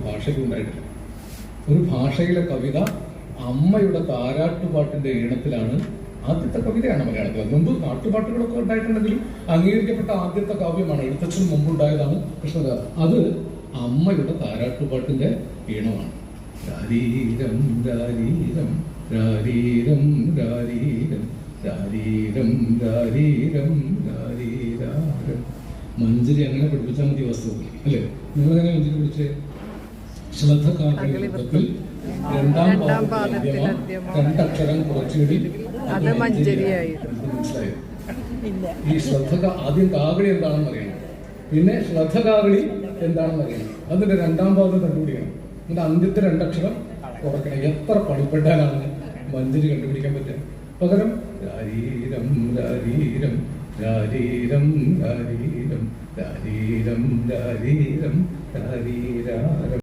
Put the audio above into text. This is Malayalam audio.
ഭാഷയ്ക്ക് ഉണ്ടായിട്ടില്ല. ഒരു ഭാഷയിലെ കവിത അമ്മയുടെ താരാട്ടുപാട്ടിന്റെ ഈണത്തിലാണ്. ആദ്യത്തെ കവിതയാണ് മലയാളത്തിൽ. മുമ്പ് നാട്ടുപാട്ടുകളൊക്കെ ഉണ്ടായിട്ടുണ്ടെങ്കിലും അംഗീകരിക്കപ്പെട്ട ആദ്യത്തെ കാവ്യമാണ്. എഴുത്തച്ഛന് മുമ്പുണ്ടായതാണ് കൃഷ്ണഗാഥ. അത് അമ്മയുടെ താരാട്ടുപാട്ടിന്റെ ഈണമാണ്. രാരീരം രാരീരം രാരീരം രാരീരം രാരീരം രാരീരം രാരീരാരം. മഞ്ജരി അങ്ങനെ പഠിപ്പിച്ചാൽ മതി വാസ്തവത്തിൽ, അല്ലേ? നിങ്ങളെങ്ങനെ മഞ്ജരി പഠിച്ചേ? ശ്ലഥകാവ്യത്തിൽ രണ്ടാം പാദത്തിൽ രണ്ടക്ഷരം കുറച്ചുകൂടി മനസ്സിലായി. ഈ ശ്രദ്ധ ആദ്യം കാവടി എന്താണെന്ന് അറിയണം, പിന്നെ ശ്രദ്ധകാവടി എന്താണെന്ന് അറിയണം, അതിന്റെ രണ്ടാം പാദം കണ്ടുപിടിക്കണം, എന്നിട്ട് അന്ത്യത്തെ രണ്ടക്ഷരം കുറയ്ക്കണം. എത്ര പണിപ്പെട്ടാലാണ് മഞ്ജരി കണ്ടുപിടിക്കാൻ പറ്റുക? പകരം രാരീരം രാരീരം രാരീരം രാരീരം രാരീരം രാരീരം രാരീരാരം.